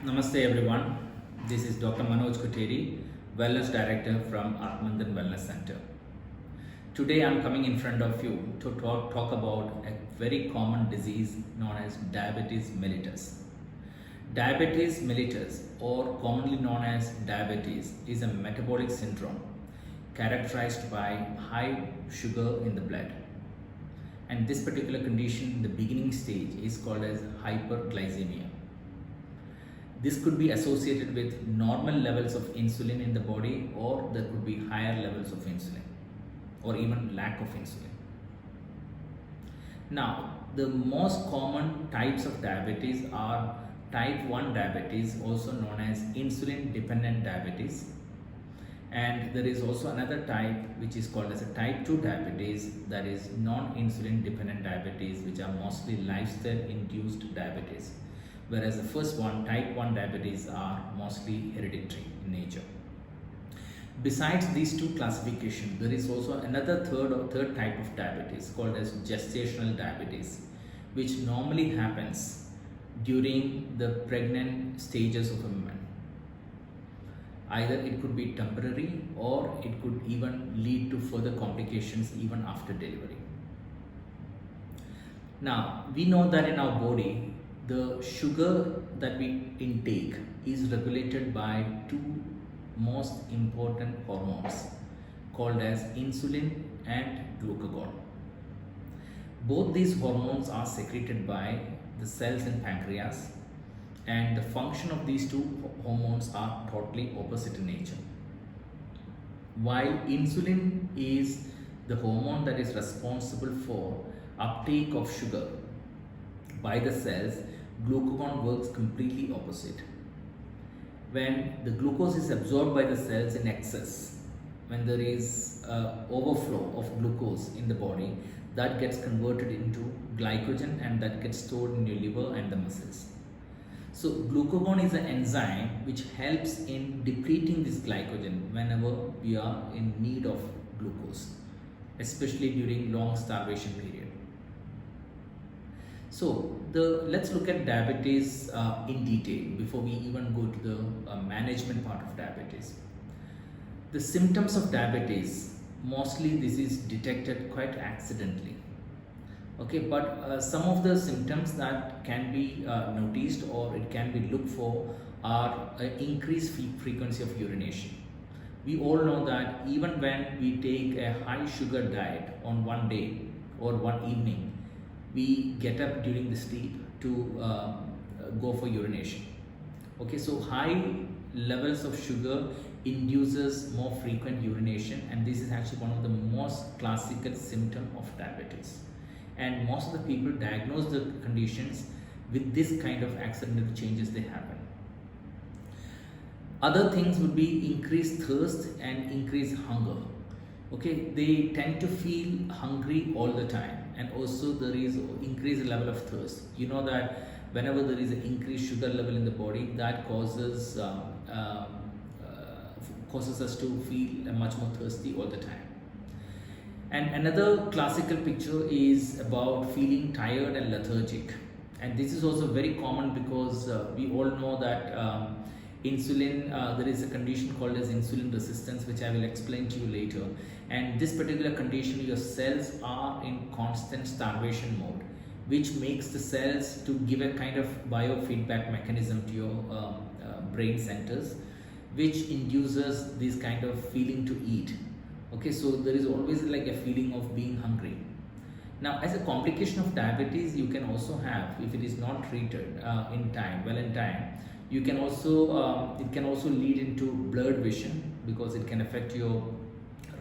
Namaste everyone. This is Dr. Manoj Kuteri, Wellness Director from Atmandan Wellness Center. Today I'm coming in front of you to talk about a very common disease known as diabetes mellitus. Diabetes mellitus, or commonly known as diabetes, is a metabolic syndrome characterized by high sugar in the blood. And this particular condition in the beginning stage is called as hyperglycemia. This could be associated with normal levels of insulin in the body, or there could be higher levels of insulin, or even lack of insulin. Now, the most common types of diabetes are type 1 diabetes, also known as insulin dependent diabetes. And there is also another type which is called as a type 2 diabetes, that is non-insulin dependent diabetes, which are mostly lifestyle induced diabetes. Whereas the first one, type 1 diabetes, are mostly hereditary in nature. Besides these two classifications, there is also another third type of diabetes called as gestational diabetes, which normally happens during the pregnant stages of a woman. Either it could be temporary, or it could even lead to further complications even after delivery. Now, we know that in our body, the sugar that we intake is regulated by two most important hormones called as insulin and glucagon. Both these hormones are secreted by the cells in pancreas, and the function of these two hormones are totally opposite in nature. While insulin is the hormone that is responsible for uptake of sugar by the cells, glucagon works completely opposite. When the glucose is absorbed by the cells in excess, when there is overflow of glucose in the body, that gets converted into glycogen, and that gets stored in your liver and the muscles. So glucagon is an enzyme which helps in depleting this glycogen whenever we are in need of glucose, especially during long starvation period. So let's look at diabetes in detail before we even go to the management part of diabetes. The symptoms of diabetes, mostly this is detected quite accidentally. Okay, but some of the symptoms that can be noticed, or it can be looked for, are increased frequency of urination. We all know that even when we take a high sugar diet on one day or one evening, we get up during the sleep to go for urination. Okay, so high levels of sugar induces more frequent urination, and this is actually one of the most classical symptom of diabetes. And most of the people diagnose the conditions with this kind of accidental changes they happen. Other things would be increased thirst and increased hunger. Okay, they tend to feel hungry all the time, and also there is increased level of thirst. You know that whenever there is an increased sugar level in the body, that causes us to feel much more thirsty all the time. And another classical picture is about feeling tired and lethargic, and this is also very common because we all know that insulin, there is a condition called as insulin resistance, which I will explain to you later. And this particular condition, your cells are in constant starvation mode, which makes the cells to give a kind of biofeedback mechanism to your brain centers, which induces this kind of feeling to eat. Okay, so there is always like a feeling of being hungry. Now, as a complication of diabetes, you can also have, if it is not treated in time, you can also it can also lead into blurred vision, because it can affect your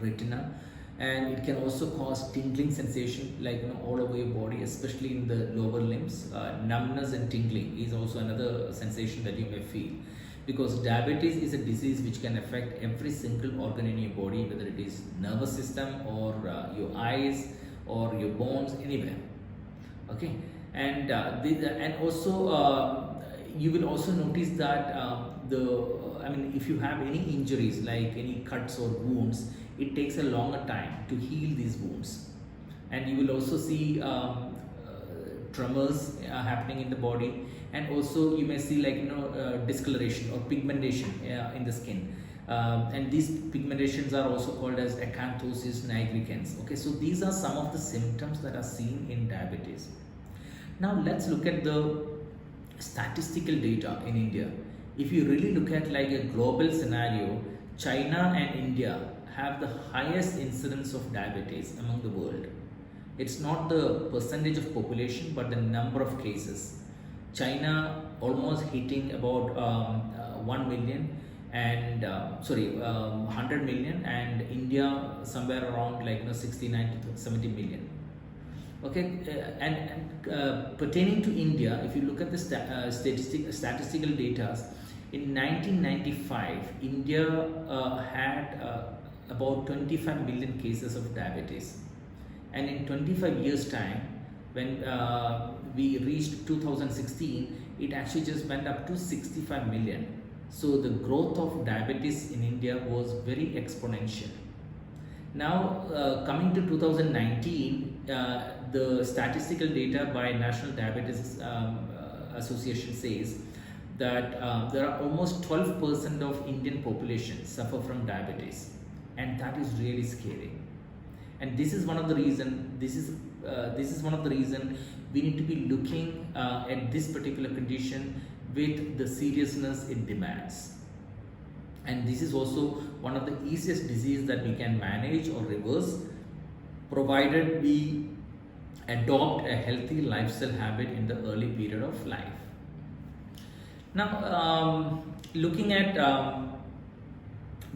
retina, and it can also cause tingling sensation, like all over your body, especially in the lower limbs. Numbness and tingling is also another sensation that you may feel, because diabetes is a disease which can affect every single organ in your body, whether it is nervous system or your eyes or your bones, anywhere. Okay, and also you will also notice that if you have any injuries, like any cuts or wounds, it takes a longer time to heal these wounds. And you will also see tremors happening in the body, and also you may see like discoloration or pigmentation in the skin. And these pigmentations are also called as acanthosis nigricans. Okay, so these are some of the symptoms that are seen in diabetes. Now let's look at the statistical data in India. If you really look at like a global scenario, China and India have the highest incidence of diabetes among the world. It's not the percentage of population but the number of cases. China almost hitting about 1 million and 100 million, and India somewhere around like 69 to 70 million. Okay, pertaining to India, if you look at the statistical data, in 1995, India had about 25 million cases of diabetes, and in 25 years' time, when we reached 2016, it actually just went up to 65 million. So the growth of diabetes in India was very exponential. Now coming to 2019, the statistical data by National Diabetes Association says that there are almost 12% of Indian population suffer from diabetes, and that is really scary. And this is one of the reason. This is one of the reason we need to be looking at this particular condition with the seriousness it demands. And this is also one of the easiest disease that we can manage or reverse, provided we adopt a healthy lifestyle habit in the early period of life. Now, looking at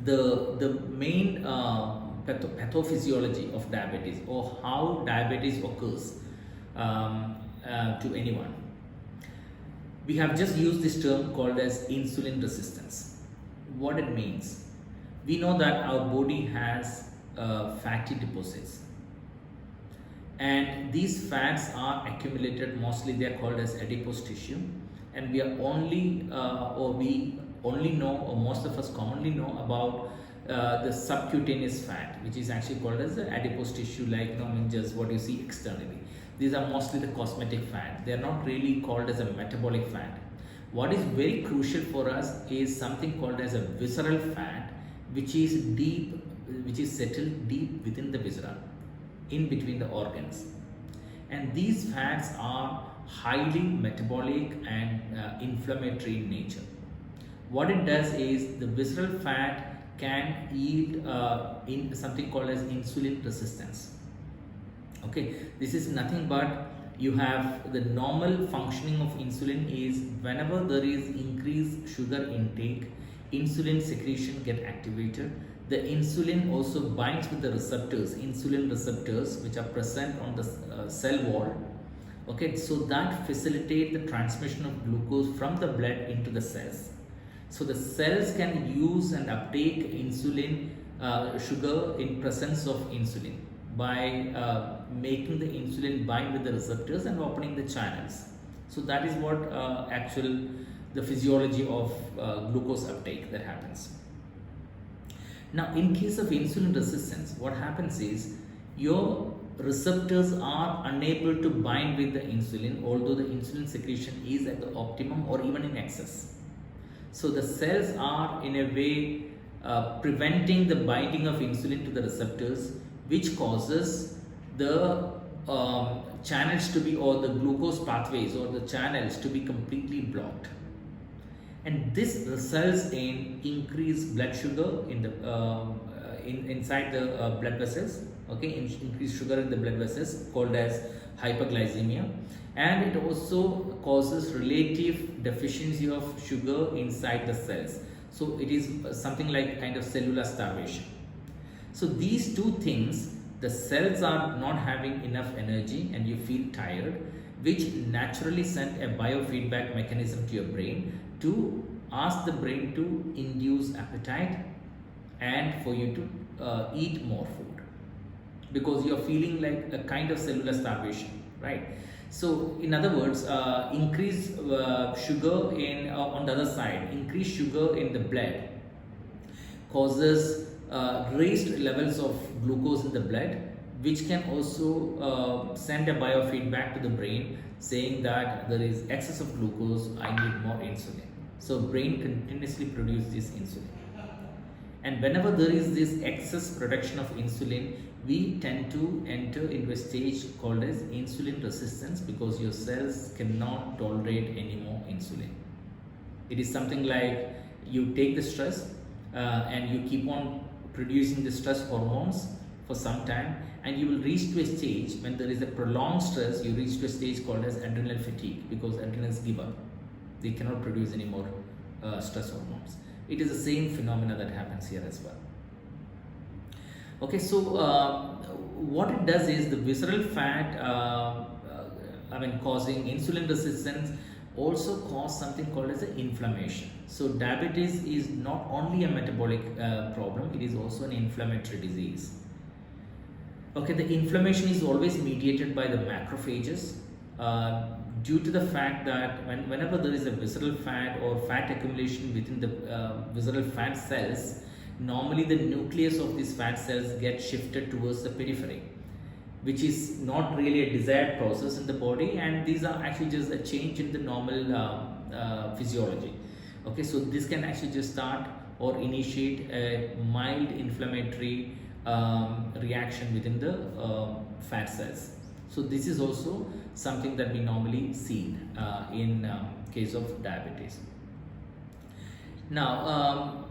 the main pathophysiology of diabetes, or how diabetes occurs to anyone. We have just used this term called as insulin resistance. What it means, we know that our body has fatty deposits, and these fats are accumulated, mostly they are called as adipose tissue, and we are only we only know, or most of us commonly know about the subcutaneous fat, which is actually called as the adipose tissue, like just what you see externally. These are mostly the cosmetic fat. They are not really called as a metabolic fat. What is very crucial for us is something called as a visceral fat, which is settled deep within the viscera, in between the organs. And these fats are highly metabolic and inflammatory in nature. What it does is the visceral fat can yield in something called as insulin resistance. Okay, this is nothing but you have the normal functioning of insulin is whenever there is increased sugar intake, insulin secretion get activated. The insulin also binds with the receptors, insulin receptors, which are present on the cell wall. Okay, so that facilitate the transmission of glucose from the blood into the cells. So the cells can use and uptake insulin, sugar in presence of insulin, by making the insulin bind with the receptors and opening the channels. So that is what the physiology of glucose uptake that happens. Now in case of insulin resistance, what happens is your receptors are unable to bind with the insulin, although the insulin secretion is at the optimum or even in excess. So the cells are in a way preventing the binding of insulin to the receptors, which causes the channels to be, or the glucose pathways or the channels to be completely blocked. And this results in increased blood sugar in the inside the blood vessels. Okay, increased sugar in the blood vessels called as hyperglycemia, and it also causes relative deficiency of sugar inside the cells. So it is something like kind of cellular starvation. So these two things, the cells are not having enough energy and you feel tired, which naturally send a biofeedback mechanism to your brain to ask the brain to induce appetite and for you to eat more food, because you're feeling like a kind of cellular starvation, right? So in other words, increase sugar in on the other side, increased sugar in the blood causes raised levels of glucose in the blood, which can also send a biofeedback to the brain saying that there is excess of glucose, I need more insulin. So brain continuously produces this insulin. And whenever there is this excess production of insulin, we tend to enter into a stage called as insulin resistance, because your cells cannot tolerate any more insulin. It is something like you take the stress and you keep on producing the stress hormones for some time, and you will reach to a stage when there is a prolonged stress, you reach to a stage called as adrenal fatigue, because adrenals give up. They cannot produce any more stress hormones. It is the same phenomena that happens here as well. Okay, so what it does is the visceral fat, causing insulin resistance, also cause something called as an inflammation. So diabetes is not only a metabolic problem, it is also an inflammatory disease. Okay, the inflammation is always mediated by the macrophages, due to the fact that whenever there is a visceral fat or fat accumulation within the visceral fat cells, normally the nucleus of these fat cells get shifted towards the periphery, which is not really a desired process in the body, and these are actually just a change in the normal physiology. Okay, so this can actually just start or initiate a mild inflammatory reaction within the fat cells. So this is also something that we normally see in case of diabetes. Now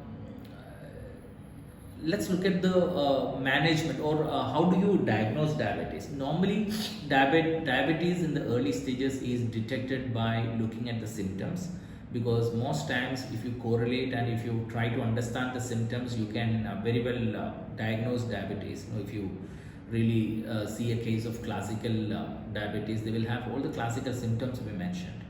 let's look at the management, or how do you diagnose diabetes. Normally diabetes in the early stages is detected by looking at the symptoms, because most times if you correlate and if you try to understand the symptoms, you can very well diagnose diabetes. If you really see a case of classical diabetes, they will have all the classical symptoms we mentioned.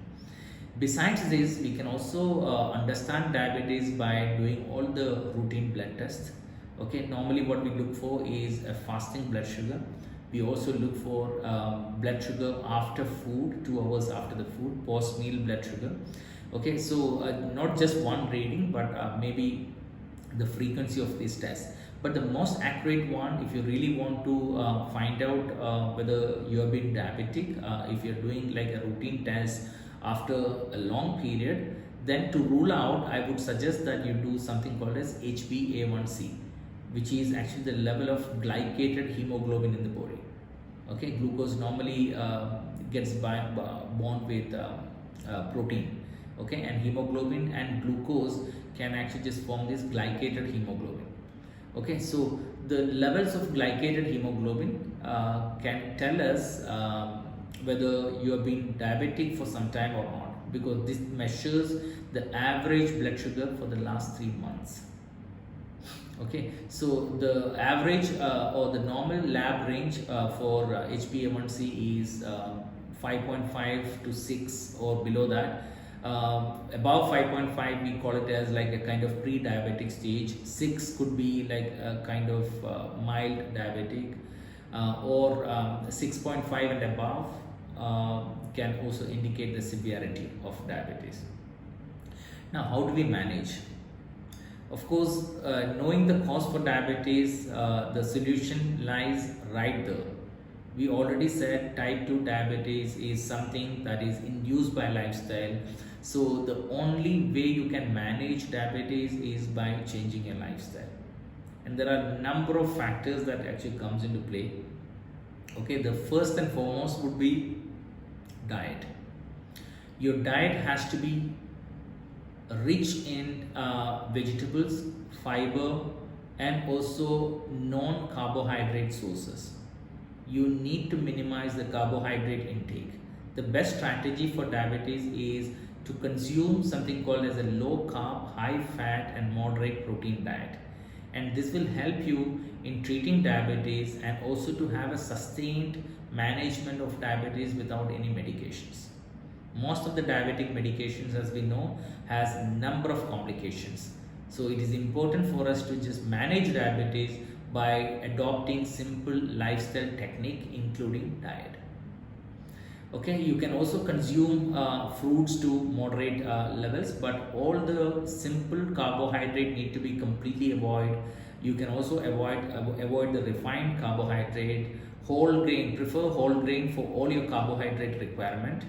Besides this, we can also understand diabetes by doing all the routine blood tests. Okay, normally what we look for is a fasting blood sugar. We also look for blood sugar after food, 2 hours after the food, post meal blood sugar. Okay, so not just one reading, but maybe the frequency of these tests. But the most accurate one, if you really want to find out whether you have been diabetic, if you're doing like a routine test after a long period, then to rule out, I would suggest that you do something called as HbA1c, which is actually the level of glycated hemoglobin in the body. Okay, glucose normally gets bond with protein. Okay, and hemoglobin and glucose can actually just form this glycated hemoglobin. Okay, so the levels of glycated hemoglobin can tell us whether you have been diabetic for some time or not, because this measures the average blood sugar for the last 3 months. Okay, so the average or the normal lab range for HbA1c is 5.5 to 6 or below that. Above 5.5 we call it as like a kind of pre-diabetic stage. 6 could be like a kind of mild diabetic, or 6.5 and above can also indicate the severity of diabetes. Now, how do we manage? Of course, knowing the cause for diabetes, the solution lies right there. We already said type 2 diabetes is something that is induced by lifestyle. So the only way you can manage diabetes is by changing your lifestyle. And there are a number of factors that actually comes into play. Okay, the first and foremost would be diet. Your diet has to be rich in vegetables, fiber, and also non-carbohydrate sources. You need to minimize the carbohydrate intake. The best strategy for diabetes is to consume something called as a low carb, high fat and moderate protein diet. And this will help you in treating diabetes and also to have a sustained management of diabetes without any medications. Most of the diabetic medications, as we know, has a number of complications. So it is important for us to just manage diabetes by adopting simple lifestyle technique, including diet. Okay, you can also consume fruits to moderate levels, but all the simple carbohydrate need to be completely avoided. You can also avoid the refined carbohydrate, Whole grain, prefer whole grain for all your carbohydrate requirement.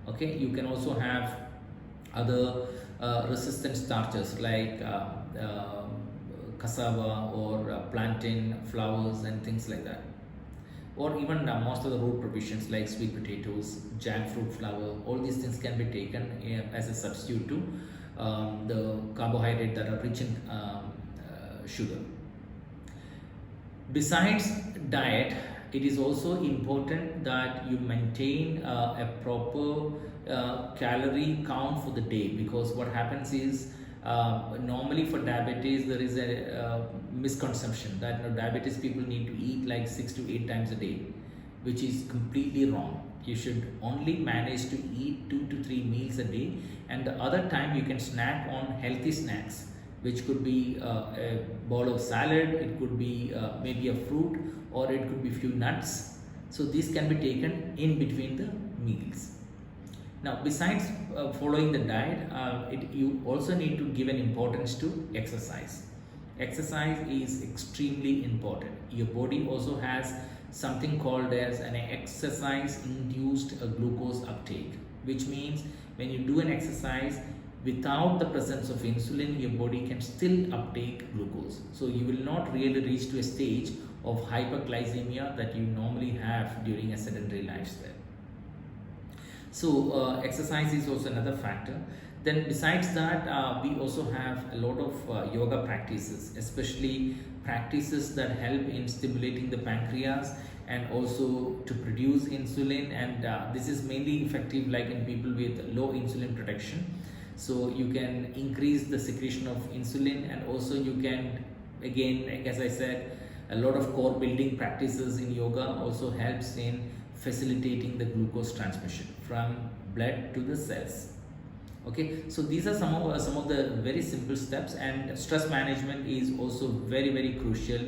Okay, you can also have other resistant starches like cassava or plantain flours and things like that, or even most of the root provisions like sweet potatoes, jackfruit flour. All these things can be taken as a substitute to the carbohydrate that are rich in sugar. Besides diet, it is also important that you maintain a proper calorie count for the day, because what happens is normally for diabetes there is a misconception that diabetes people need to eat like 6 to 8 times a day, which is completely wrong. You should only manage to eat 2 to 3 meals a day, and the other time you can snack on healthy snacks, which could be a bowl of salad, it could be maybe a fruit, or it could be few nuts. So these can be taken in between the meals. Now, besides following the diet, you also need to give an importance to exercise. Exercise is extremely important. Your body also has something called as an exercise induced glucose uptake, which means when you do an exercise, without the presence of insulin, your body can still uptake glucose. So you will not really reach to a stage of hyperglycemia that you normally have during a sedentary lifestyle. So exercise is also another factor. Then besides that, we also have a lot of yoga practices, especially practices that help in stimulating the pancreas and also to produce insulin, and this is mainly effective like in people with low insulin protection. So you can increase the secretion of insulin, and also you can, again, like as I said, a lot of core building practices in yoga also helps in facilitating the glucose transmission from blood to the cells. Okay, so these are some of the very simple steps, and stress management is also very crucial.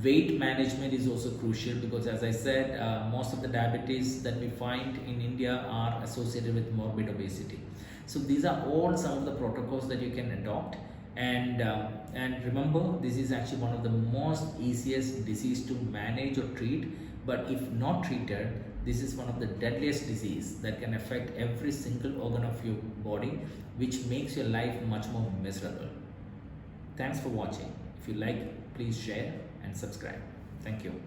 Weight management is also crucial, because as I said, most of the diabetes that we find in India are associated with morbid obesity. So these are all some of the protocols that you can adopt, and remember, this is actually one of the most easiest disease to manage or treat. But if not treated, this is one of the deadliest disease that can affect every single organ of your body, which makes your life much more miserable. Thanks for watching. If you like, please share and subscribe. Thank you.